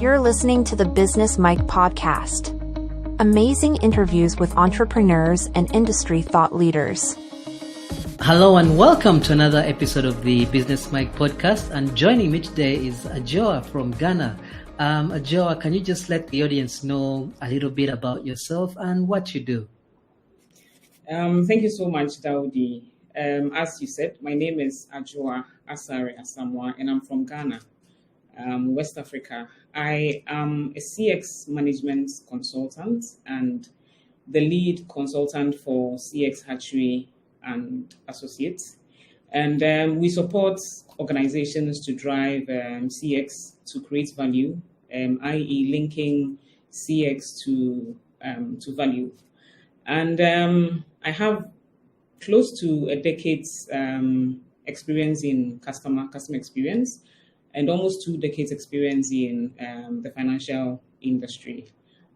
You're listening to the Business Mike podcast. Amazing interviews with entrepreneurs and industry thought leaders. Hello and welcome to another episode of the Business Mike podcast. And joining me today is Adwoa from Ghana. Adwoa, can you just let the audience know a little bit about yourself and what you do? Thank you so much, Daudi. As you said, my name is Adwoa Asare Asamoah, and I'm from Ghana, West Africa. I am a CX management consultant and the lead consultant for CX Hatchery and Associates. And we support organizations to drive CX to create value, i.e. linking CX to value. And I have close to a decade's experience in customer experience and almost 2 decades experience in the financial industry.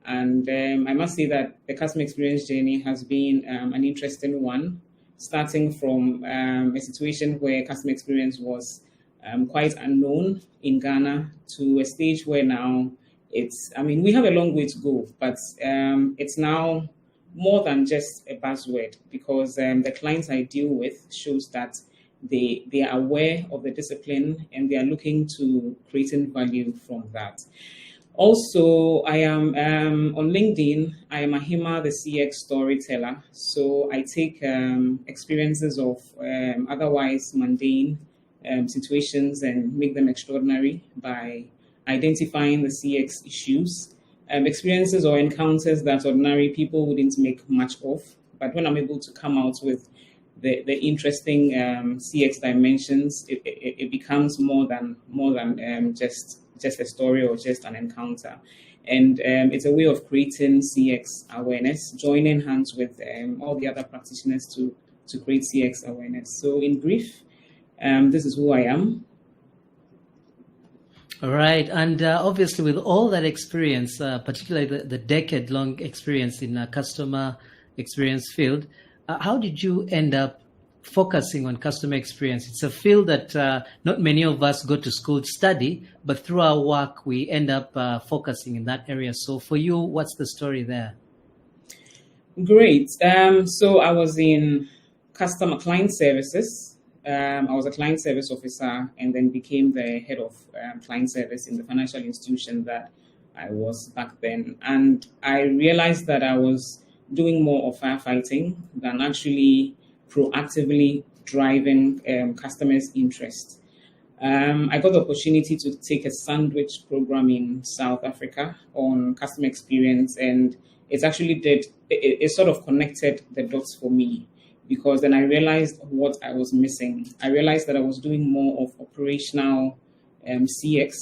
And I must say that the customer experience journey has been an interesting one, starting from a situation where customer experience was quite unknown in Ghana to a stage where now we have a long way to go, but it's now more than just a buzzword because the clients I deal with shows that they are aware of the discipline and they are looking to creating value from that. Also, I am on LinkedIn. I am Ahima, the CX storyteller. So I take experiences of otherwise mundane situations and make them extraordinary by identifying the CX issues, experiences or encounters that ordinary people wouldn't make much of. But when I'm able to come out with the interesting CX dimensions, it becomes more than just a story or just an encounter. And it's a way of creating CX awareness, joining hands with all the other practitioners to create CX awareness. So in brief, this is who I am. All right. And obviously with all that experience, particularly the decade-long experience in a customer experience field, how did you end up focusing on customer experience? It's a field that not many of us go to school to study, but through our work, we end up focusing in that area. So for you, what's the story there? Great. So I was in customer client services. I was a client service officer and then became the head of client service in the financial institution that I was back then. And I realized that I was doing more of firefighting than actually proactively driving customers' interest. I got the opportunity to take a sandwich program in South Africa on customer experience, and it sort of connected the dots for me because then I realized what I was missing. I realized that I was doing more of operational CX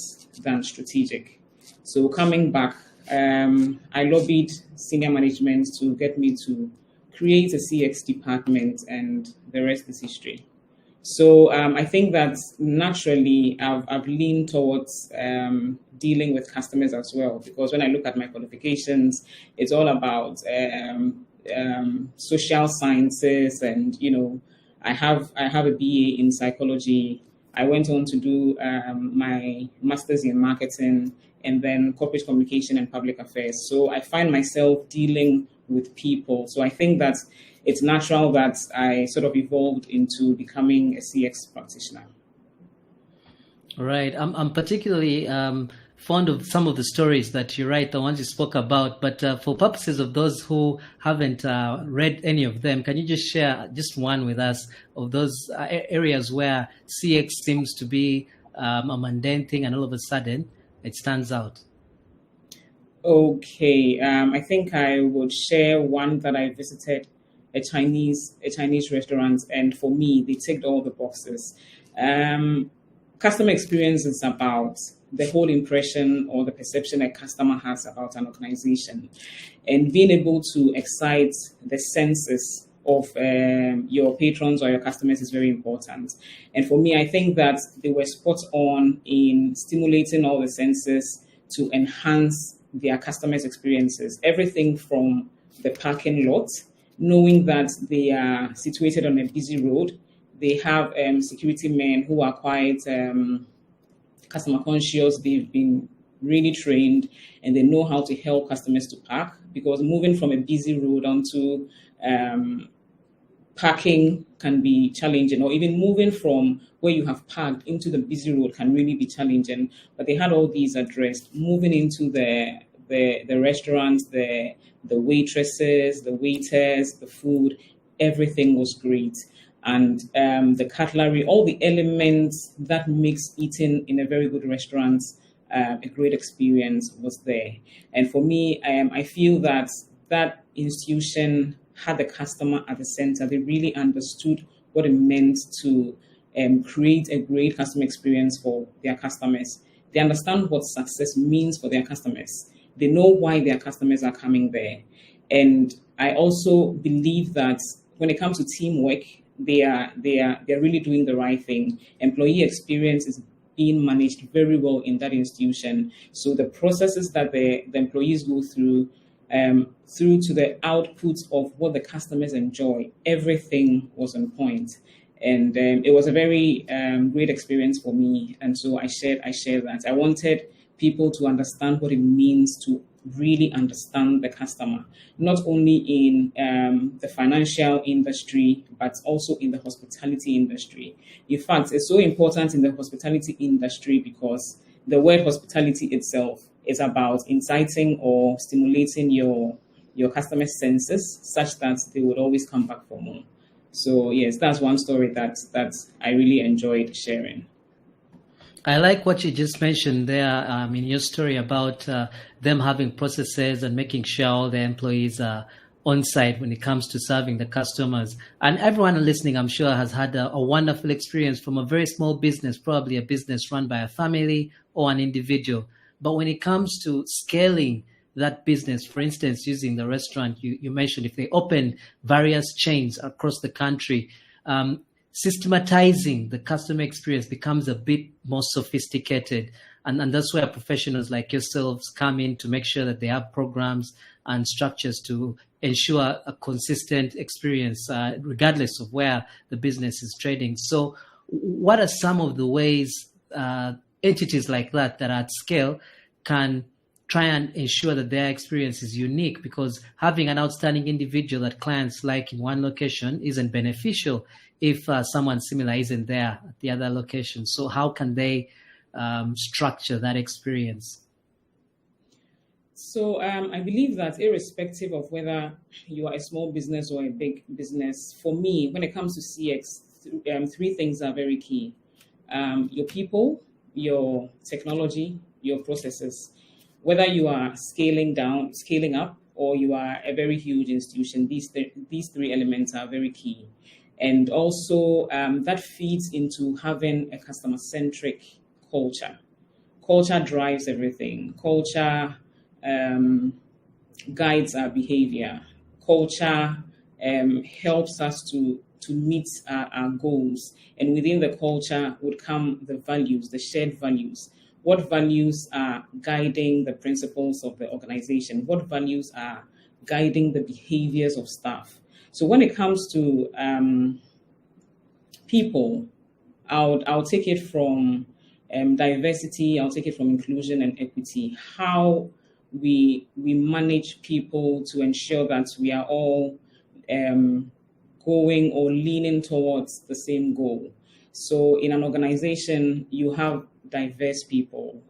than strategic. So coming back, I lobbied senior management to get me to create a CX department, and the rest is history. So I think that naturally I've leaned towards dealing with customers as well, because when I look at my qualifications, it's all about social sciences, and I have a BA in psychology. I went on to do my master's in marketing and then corporate communication and public affairs. So I find myself dealing with people. So I think that it's natural that I sort of evolved into becoming a CX practitioner. All right. I'm particularly fond of some of the stories that you write, the ones you spoke about. But for purposes of those who haven't read any of them, can you just share just one with us of those areas where CX seems to be a mundane thing and all of a sudden it stands out? Okay, I think I would share one that I visited, a Chinese restaurant, and for me, they ticked all the boxes. Customer experience is about the whole impression or the perception a customer has about an organization, and being able to excite the senses of your patrons or your customers is very important. And for me, I think that they were spot on in stimulating all the senses to enhance their customers' experiences. Everything from the parking lot, knowing that they are situated on a busy road. They have security men who are quite customer conscious. They've been really trained, and they know how to help customers to park, because moving from a busy road onto parking can be challenging, or even moving from where you have parked into the busy road can really be challenging. But they had all these addressed. Moving into the restaurants, the waitresses, the waiters, the food, everything was great. And the cutlery, all the elements that makes eating in a very good restaurant a great experience was there. And for me, I feel that that institution had the customer at the center. They really understood what it meant to create a great customer experience for their customers. They understand what success means for their customers. They know why their customers are coming there. And I also believe that when it comes to teamwork, they're really doing the right thing. Employee experience is being managed very well in that institution. So the processes that the employees go through to the outputs of what the customers enjoy, everything was on point. And it was a very great experience for me. And so I shared that. I wanted people to understand what it means to really understand the customer, not only in the financial industry, but also in the hospitality industry. In fact, it's so important in the hospitality industry because the word hospitality itself is about inciting or stimulating your customer senses such that they would always come back for more. So yes, that's one story that I really enjoyed sharing. I like what you just mentioned there in your story about them having processes and making sure all the employees are on site when it comes to serving the customers. And everyone listening, I'm sure, has had a wonderful experience from a very small business, probably a business run by a family or an individual. But when it comes to scaling that business, for instance, using the restaurant you mentioned, if they open various chains across the country, systematizing the customer experience becomes a bit more sophisticated. And that's where professionals like yourselves come in to make sure that they have programs and structures to ensure a consistent experience, regardless of where the business is trading. So what are some of the ways entities like that are at scale can try and ensure that their experience is unique? Because having an outstanding individual that clients like in one location isn't beneficial if someone similar isn't there at the other location. So how can they structure that experience? So I believe that irrespective of whether you are a small business or a big business, for me, when it comes to CX, three things are very key. Your people, your technology, your processes. Whether you are scaling up, or you are a very huge institution, these three elements are very key. And also that feeds into having a customer-centric culture. Culture drives everything. Culture guides our behavior. Culture helps us to meet our goals. And within the culture would come the values, the shared values. What values are guiding the principles of the organization? What values are guiding the behaviors of staff? So when it comes to people, I'll take it from diversity, I'll take it from inclusion and equity. How we manage people to ensure that we are all going or leaning towards the same goal. So in an organization, you have diverse people.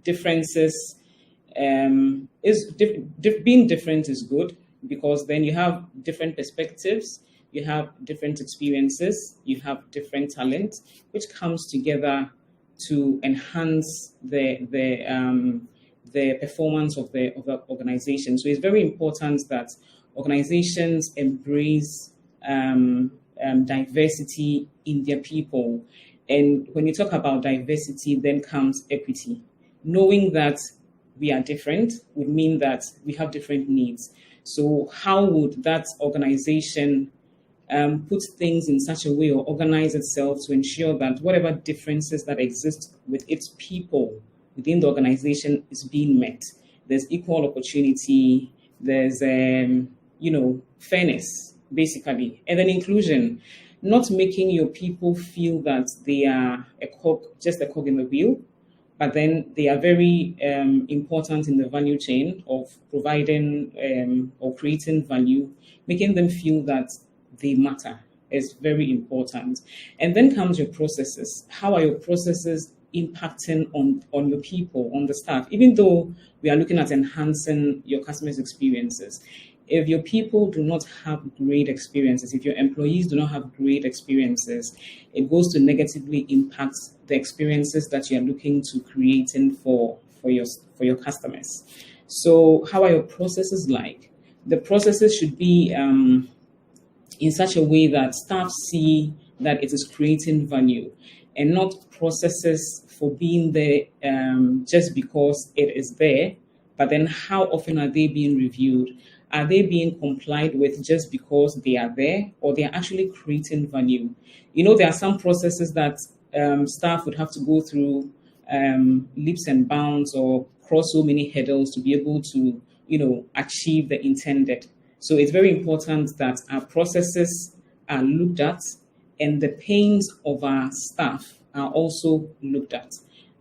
Differences being different is good, because then you have different perspectives, you have different experiences, you have different talent, which comes together to enhance the performance of the organization. So it's very important that organizations embrace diversity in their people. And when you talk about diversity, then comes equity. Knowing that we are different would mean that we have different needs. So how would that organization put things in such a way or organize itself to ensure that whatever differences that exist with its people within the organization is being met? There's equal opportunity, there's fairness, basically, and then inclusion. Not making your people feel that they are just a cog in the wheel, but then they are very important in the value chain of providing or creating value, making them feel that they matter is very important. And then comes your processes. How are your processes impacting on your people, on the staff? Even though we are looking at enhancing your customers' experiences, if your people do not have great experiences, if your employees do not have great experiences, it goes to negatively impact the experiences that you are looking to creating for your customers. So how are your processes like? The processes should be in such a way that staff see that it is creating value, and not processes for being there just because it is there. But then how often are they being reviewed? Are they being complied with just because they are there, or they are actually creating value? There are some processes that staff would have to go through leaps and bounds or cross so many hurdles to be able to, achieve the intended. So it's very important that our processes are looked at, and the pains of our staff are also looked at.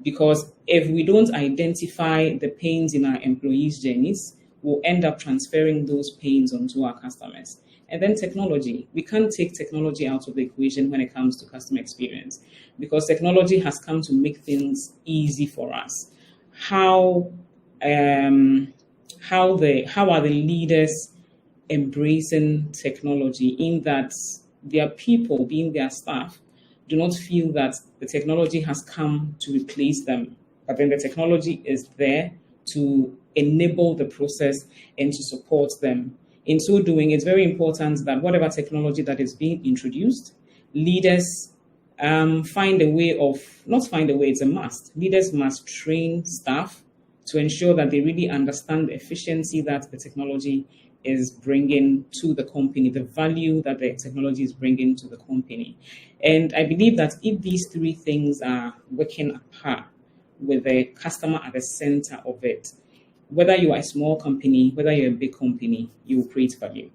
Because if we don't identify the pains in our employees' journeys, we'll end up transferring those pains onto our customers. And then technology. We can't take technology out of the equation when it comes to customer experience, because technology has come to make things easy for us. How are the leaders embracing technology, in that their people, being their staff, do not feel that the technology has come to replace them, but then the technology is there to enable the process and to support them. In so doing, it's very important that whatever technology that is being introduced, leaders find a way of, not find a way, it's a must. Leaders must train staff to ensure that they really understand the efficiency that the technology is bringing to the company, the value that the technology is bringing to the company. And I believe that if these three things are working apart, with the customer at the center of it, whether you are a small company, whether you're a big company, you will create value.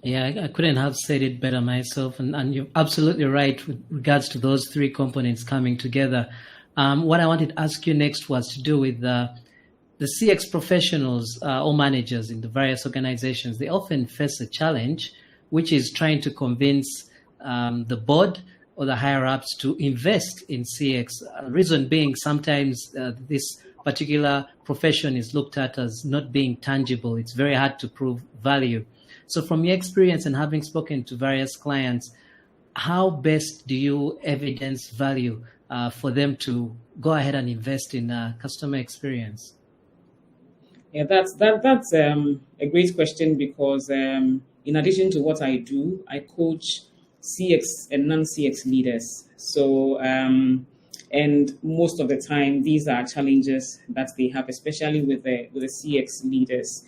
Yeah, I couldn't have said it better myself. And you're absolutely right with regards to those three components coming together. What I wanted to ask you next was to do with the CX professionals or managers in the various organizations. They often face a challenge, which is trying to convince the board or the higher-ups to invest in CX. Reason being, sometimes this particular profession is looked at as not being tangible. It's very hard to prove value. So from your experience and having spoken to various clients, how best do you evidence value for them to go ahead and invest in customer experience? Yeah, that's a great question, because in addition to what I do, I coach CX and non-CX leaders. So, and most of the time, these are challenges that they have, especially with the CX leaders,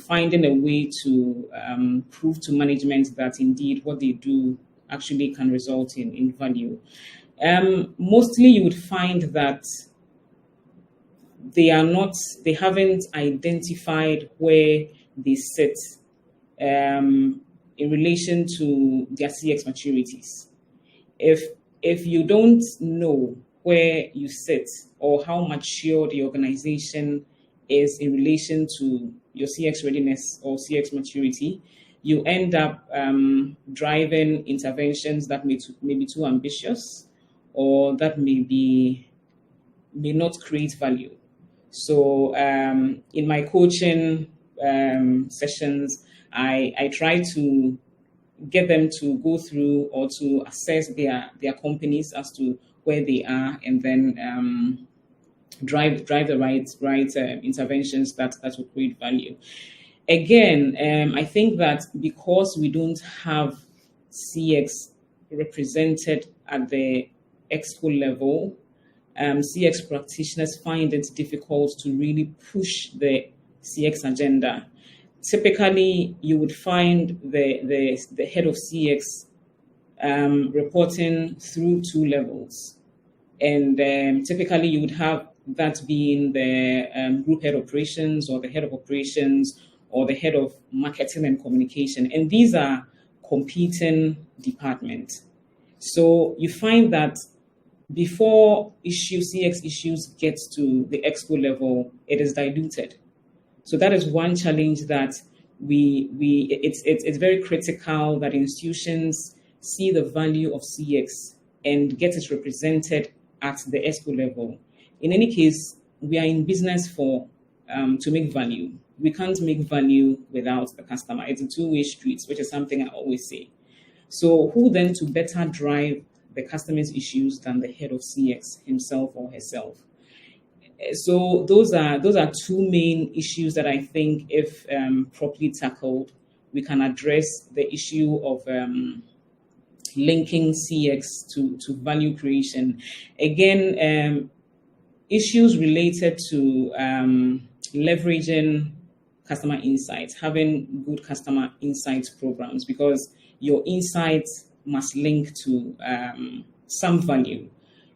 finding a way to prove to management that indeed what they do actually can result in value. Mostly, you would find that they haven't identified where they sit in relation to their CX maturities. If you don't know where you sit or how mature the organization is in relation to your CX readiness or CX maturity, you end up driving interventions that may be too ambitious, or that may not create value. So in my coaching sessions, I try to get them to go through or to assess their companies as to where they are, and then drive the right interventions that will create value. Again, I think that because we don't have CX represented at the exco level, CX practitioners find it difficult to really push the CX agenda. Typically, you would find the head of CX reporting through two levels. And typically, you would have that being the group head operations, or the head of operations, or the head of marketing and communication. And these are competing departments. So you find that before CX issues get to the expo level, it is diluted. So that is one challenge that it's very critical that institutions see the value of CX and get it represented at the expo level. In any case, we are in business for to make value. We can't make value without the customer. It's a two-way street, which is something I always say. So who then to better drive the customer's issues than the head of CX himself or herself? So those are two main issues that I think, if properly tackled, we can address the issue of linking CX to value creation. Again, issues related to leveraging customer insights, having good customer insights programs, because your insights must link to some value.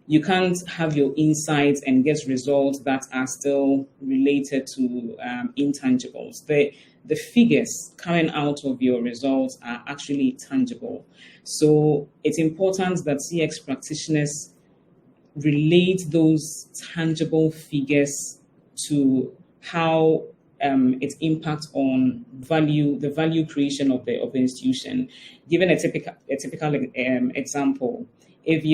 You can't have your insights and get results that are still related to intangibles. The figures coming out of your results are actually tangible. So it's important that CX practitioners relate those tangible figures to how its impact on the value creation of the institution. Given a typical example, if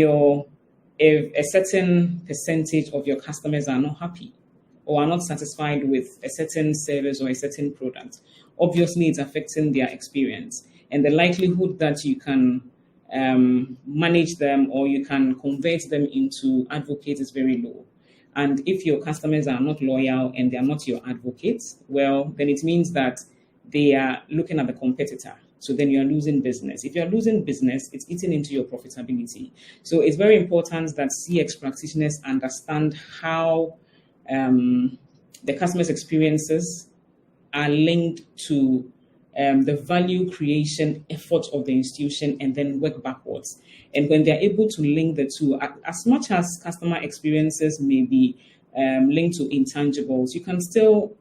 a certain percentage of your customers are not happy or are not satisfied with a certain service or a certain product, obviously it's affecting their experience. And the likelihood that you can manage them or you can convert them into advocates is very low. And if your customers are not loyal and they are not your advocates, well, then it means that they are looking at the competitor. So then you're losing business. If you're losing business, it's eating into your profitability. So it's very important that CX practitioners understand how the customer's experiences are linked to the value creation efforts of the institution and then work backwards. And when they're able to link the two, as much as customer experiences may be linked to intangibles, you can still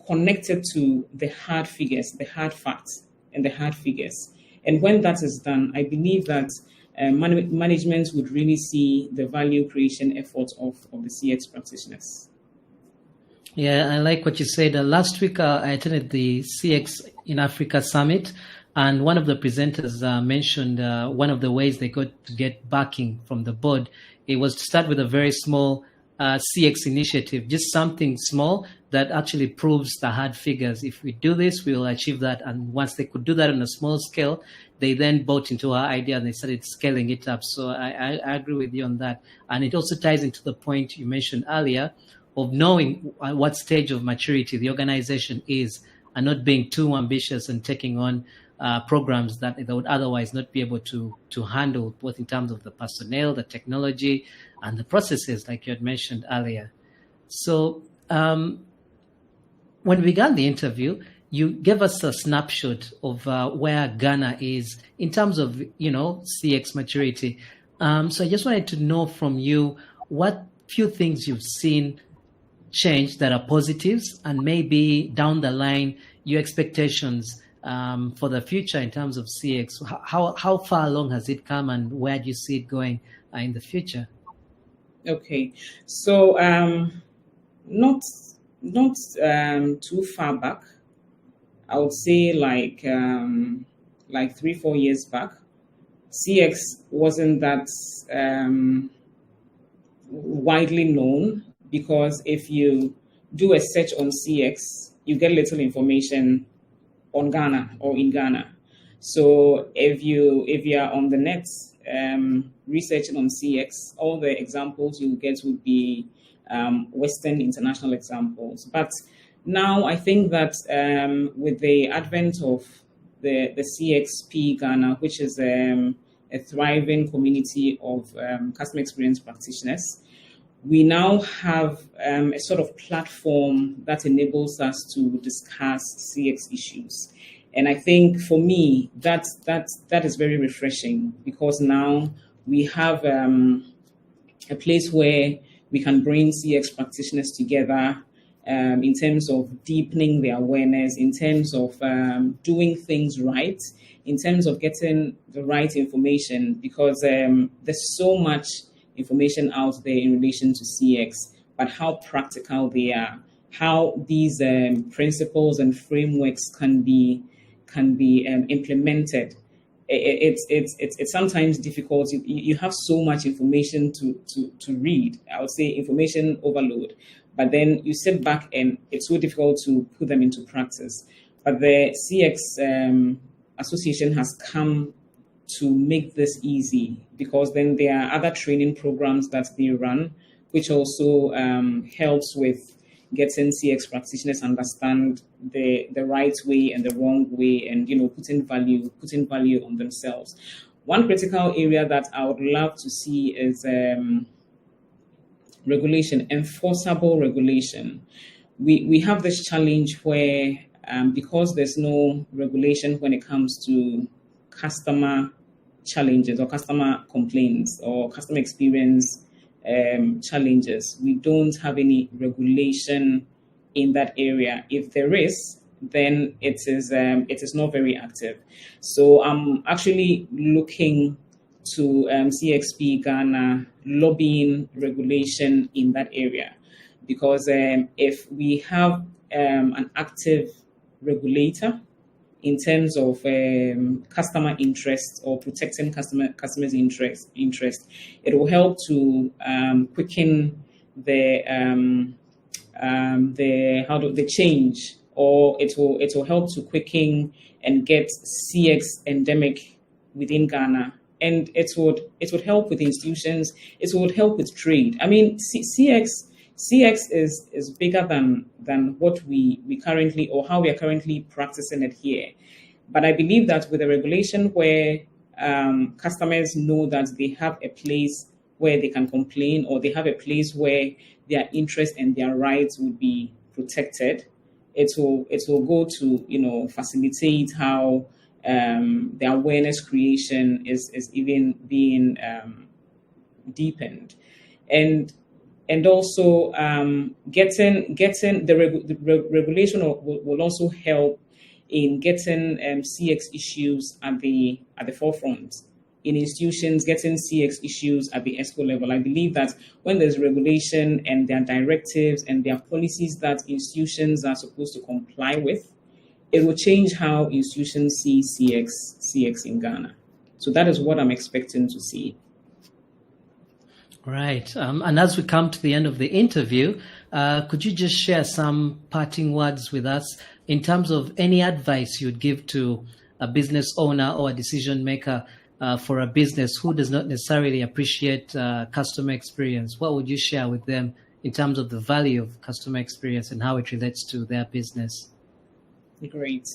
connect it to the hard figures, the hard facts, and the hard figures. And when that is done, I believe that management would really see the value creation efforts of the CX practitioners. Yeah, I like what you said. Last week, I attended the CX in Africa Summit, and one of the presenters mentioned one of the ways they got to get backing from the board. It was to start with a very small CX initiative, just something small that actually proves the hard figures. If we do this, we will achieve that. And once they could do that on a small scale, they then bought into our idea and they started scaling it up. So I agree with you on that. And it also ties into the point you mentioned earlier of knowing at what stage of maturity the organization is and not being too ambitious and taking on programs that they would otherwise not be able to handle, both in terms of the personnel, the technology, and the processes, like you had mentioned earlier. So when we began the interview, you gave us a snapshot of where Ghana is in terms of, CX maturity. So I just wanted to know from you what few things you've seen change that are positives, and maybe down the line, your expectations for the future in terms of CX. How far along has it come, and where do you see it going in the future? Okay, so not too far back. I would say like 3-4 years back, CX wasn't that widely known, because if you do a search on CX, you get little information on Ghana or in Ghana. So if you are on the net researching on CX, all the examples you get would be Western international examples. But now I think that with the advent of the CXP Ghana, which is a thriving community of customer experience practitioners, we now have a sort of platform that enables us to discuss CX issues. And I think for me, that is very refreshing, because now we have a place where we can bring CX practitioners together in terms of deepening their awareness, in terms of doing things right, in terms of getting the right information, because there's so much information out there in relation to CX, but how practical they are, how these principles and frameworks can be implemented. It's sometimes difficult. You have so much information to read. I would say information overload, but then you sit back and it's so difficult to put them into practice. But the CX Association has come to make this easy, because then there are other training programs that they run, which also helps with getting CX practitioners understand the right way and the wrong way, and putting value on themselves. One critical area that I would love to see is regulation, enforceable regulation. We have this challenge where because there's no regulation when it comes to customer challenges or customer complaints or customer experience challenges, we don't have any regulation in that area. If there is, then it is not very active. So I'm actually looking to CXP Ghana lobbying regulation in that area, because if we have an active regulator in terms of customer interest or protecting customers' interest, it will help to quicken the change, or it will help to quicken and get CX endemic within Ghana, and it would help with institutions. It would help with trade. I mean, CX is bigger than what we currently, or how we are currently practicing it here. But I believe that with a regulation where customers know that they have a place where they can complain, or they have a place where their interest and their rights would be protected, it will go to facilitate how the awareness creation is even being deepened, and also getting the regulation will also help in getting CX issues at the forefront in institutions, getting CX issues at the ESCO level. I believe that when there's regulation and there are directives and there are policies that institutions are supposed to comply with, it will change how institutions see CX in Ghana. So that is what I'm expecting to see. Right. And as we come to the end of the interview, could you just share some parting words with us in terms of any advice you'd give to a business owner or a decision maker for a business who does not necessarily appreciate customer experience? What would you share with them in terms of the value of customer experience and how it relates to their business? Great.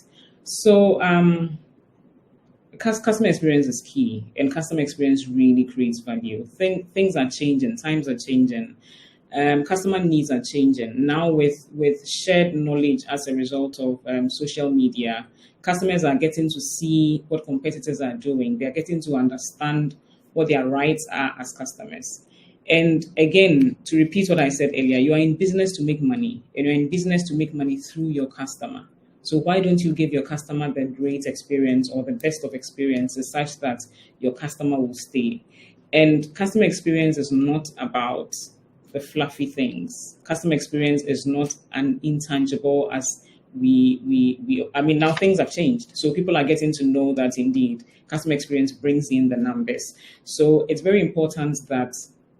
So customer experience is key, and customer experience really creates value. Things are changing, times are changing, customer needs are changing. Now with shared knowledge as a result of social media, customers are getting to see what competitors are doing. They are getting to understand what their rights are as customers. And again, to repeat what I said earlier, you are in business to make money, and you're in business to make money through your customer. So why don't you give your customer the great experience or the best of experiences such that your customer will stay? And customer experience is not about the fluffy things. Customer experience is not an intangible as now things have changed. So people are getting to know that indeed customer experience brings in the numbers. So it's very important that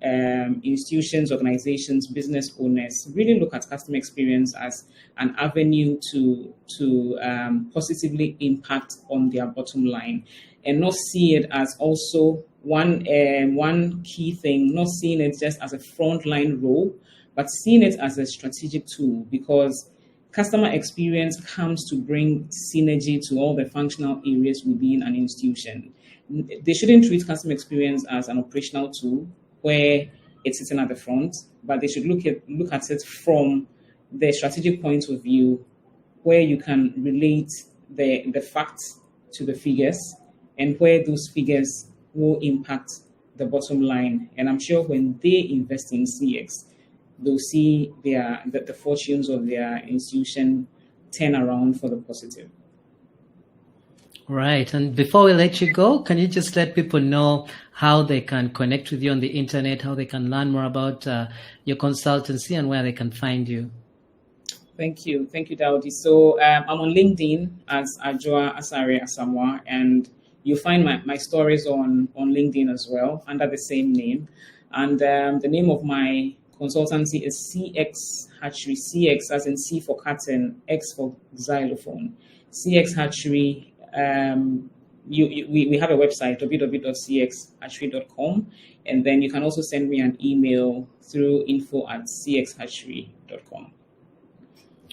institutions, organizations, business owners really look at customer experience as an avenue to positively impact on their bottom line, and not see it as also one key thing, not seeing it just as a frontline role, but seeing it as a strategic tool, because customer experience comes to bring synergy to all the functional areas within an institution. They shouldn't treat customer experience as an operational tool where it's sitting at the front, but they should look at it from the strategic point of view, where you can relate the facts to the figures, and where those figures will impact the bottom line. And I'm sure when they invest in CX, they'll see the fortunes of their institution turn around for the positive. Right. And before we let you go, can you just let people know how they can connect with you on the internet, how they can learn more about your consultancy and where they can find you? Thank you, Daudi. So I'm on LinkedIn as Adwoa Asare Asamoah, and you'll find my stories on LinkedIn as well under the same name. And the name of my consultancy is CX Hatchery. CX as in C for curtain, X for xylophone. CX Hatchery. We have a website, www.cxhatchery.com, and then you can also send me an email through info@cxhatchery.com.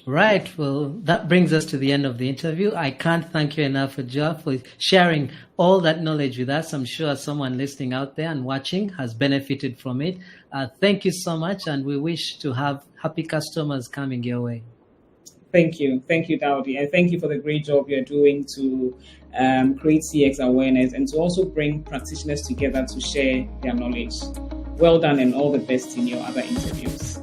Right. Well, that brings us to the end of the interview. I can't thank you enough, Adwoa, for sharing all that knowledge with us. I'm sure someone listening out there and watching has benefited from it. Thank you so much, and we wish to have happy customers coming your way. Thank you, Daudi, and thank you for the great job you're doing to create CX awareness and to also bring practitioners together to share their knowledge. Well done, and all the best in your other interviews.